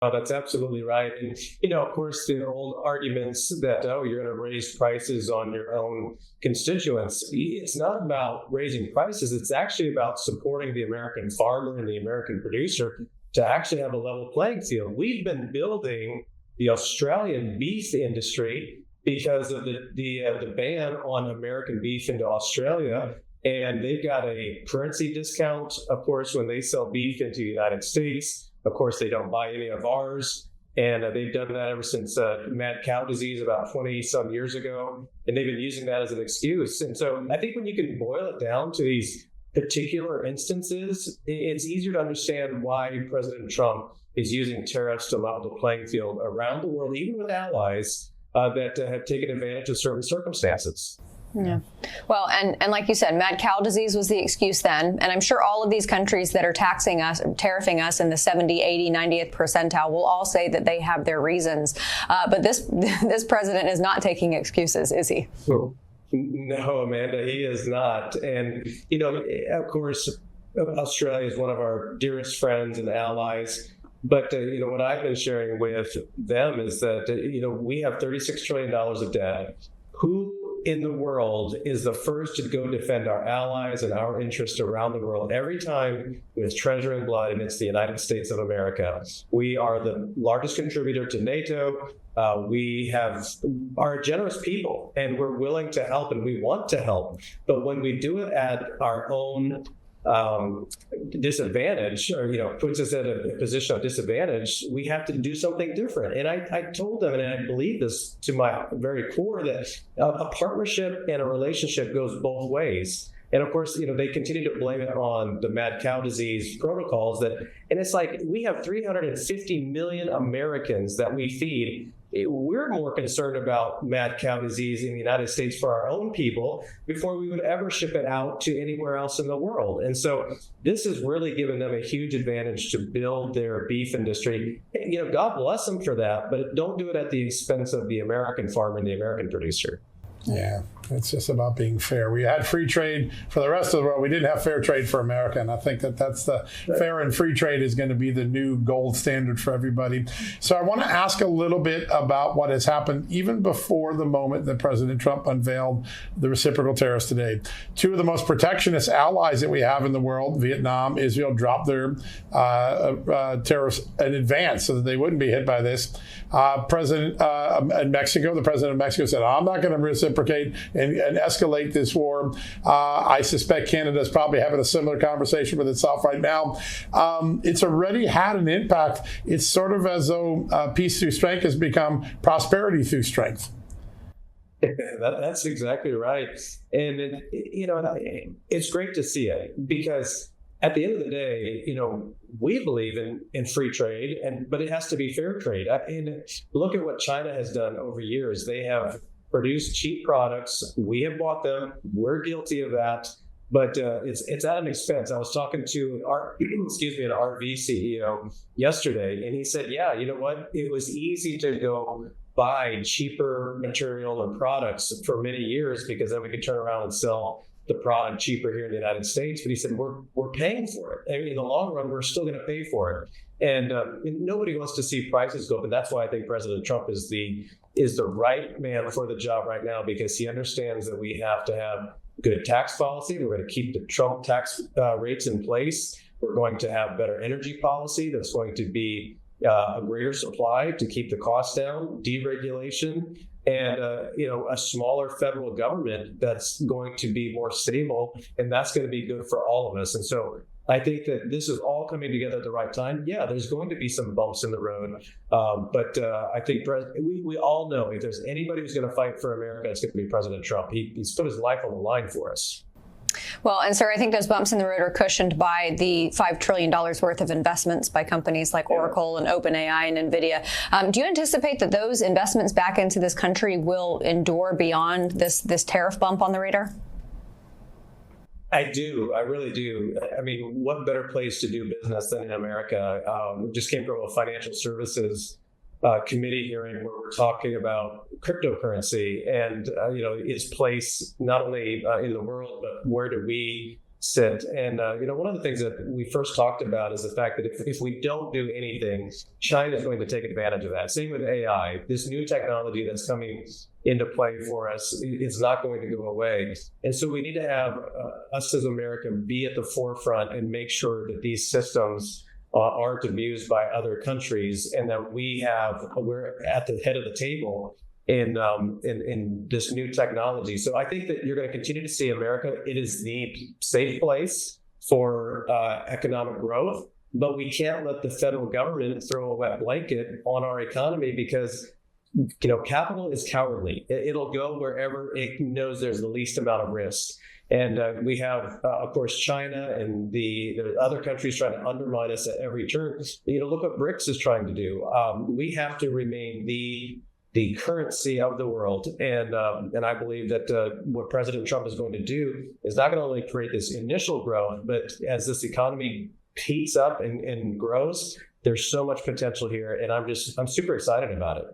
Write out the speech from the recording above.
That's absolutely right. And, of course, the old arguments that, oh, you're going to raise prices on your own constituents. It's not about raising prices. It's actually about supporting the American farmer and the American producer to actually have a level playing field. We've been building the Australian beef industry because of the ban on American beef into Australia. And they've got a currency discount, of course, when they sell beef into the United States. Of course, they don't buy any of ours. And they've done that ever since mad cow disease about 20 some years ago. And they've been using that as an excuse. And so I think when you can boil it down to these particular instances, it's easier to understand why President Trump is using tariffs to level the playing field around the world, even with allies that have taken advantage of certain circumstances. Yeah. Well, and like you said, mad cow disease was the excuse then. And I'm sure all of these countries that are taxing us, tariffing us in the 70, 80, 90th percentile will all say that they have their reasons. But this president is not taking excuses, is he? No, Amanda, he is not. And, of course, Australia is one of our dearest friends and allies. But, what I've been sharing with them is that, we have $36 trillion of debt. Who in the world is the first to go defend our allies and our interests around the world? Every time with treasure and blood, and it's the United States of America. We are the largest contributor to NATO. We are a generous people, and we're willing to help, and we want to help. But when we do it at our own disadvantage, or puts us at a position of disadvantage, we have to do something different. And I told them, and I believe this to my very core, that a partnership and a relationship goes both ways. And of course, they continue to blame it on the mad cow disease protocols and it's like, we have 350 million Americans that we feed. We're more concerned about mad cow disease in the United States for our own people before we would ever ship it out to anywhere else in the world. And so this has really given them a huge advantage to build their beef industry. God bless them for that, but don't do it at the expense of the American farmer and the American producer. Yeah, it's just about being fair. We had free trade for the rest of the world. We didn't have fair trade for America, and I think that's the fair and free trade is going to be the new gold standard for everybody. So I want to ask a little bit about what has happened even before the moment that President Trump unveiled the reciprocal tariffs today. Two of the most protectionist allies that we have in the world, Vietnam, Israel, dropped their tariffs in advance so that they wouldn't be hit by this. The president of Mexico said, I'm not going to reciprocate and escalate this war. I suspect Canada is probably having a similar conversation with itself right now. It's already had an impact. It's sort of as though peace through strength has become prosperity through strength. That's exactly right. And, it's great to see it because at the end of the day, we believe in free trade, but it has to be fair trade. And look at what China has done over years. They have produced cheap products. We have bought them. We're guilty of that, but it's at an expense. I was talking to an RV CEO yesterday, and he said, yeah, you know what? It was easy to go buy cheaper material and products for many years because then we could turn around and sell the product cheaper here in the United States. But he said, we're paying for it. In the long run, we're still going to pay for it. And nobody wants to see prices go up. And that's why I think President Trump is the right man for the job right now, because he understands that we have to have good tax policy. We're going to keep the Trump tax rates in place. We're going to have better energy policy that's going to be a greater supply to keep the costs down, deregulation, and a smaller federal government that's going to be more stable, and that's going to be good for all of us. And so I think that this is all coming together at the right time. Yeah, there's going to be some bumps in the road, but I think we all know if there's anybody who's going to fight for America, it's going to be President Trump. He's put his life on the line for us. Well, and sir, I think those bumps in the road are cushioned by the $5 trillion worth of investments by companies like Oracle and OpenAI and NVIDIA. Do you anticipate that those investments back into this country will endure beyond this tariff bump on the radar? I do. I really do. I mean, what better place to do business than in America? We just came from a financial services committee hearing where we're talking about cryptocurrency and its place not only in the world, but where do we sit. And one of the things that we first talked about is the fact that if we don't do anything, China is going to take advantage of that. Same with AI. This new technology that's coming into play for us is not going to go away. And so we need to have us as America be at the forefront and make sure that these systems aren't abused by other countries, and that we're at the head of the table in this new technology. So I think that you're going to continue to see America. It is the safe place for economic growth, but we can't let the federal government throw a wet blanket on our economy, because capital is cowardly. It'll go wherever it knows there's the least amount of risk. And we have, of course, China and the other countries trying to undermine us at every turn. Look what BRICS is trying to do. We have to remain the currency of the world. And I believe that what President Trump is going to do is not going to only create this initial growth, but as this economy heats up and grows, there's so much potential here. And I'm super excited about it.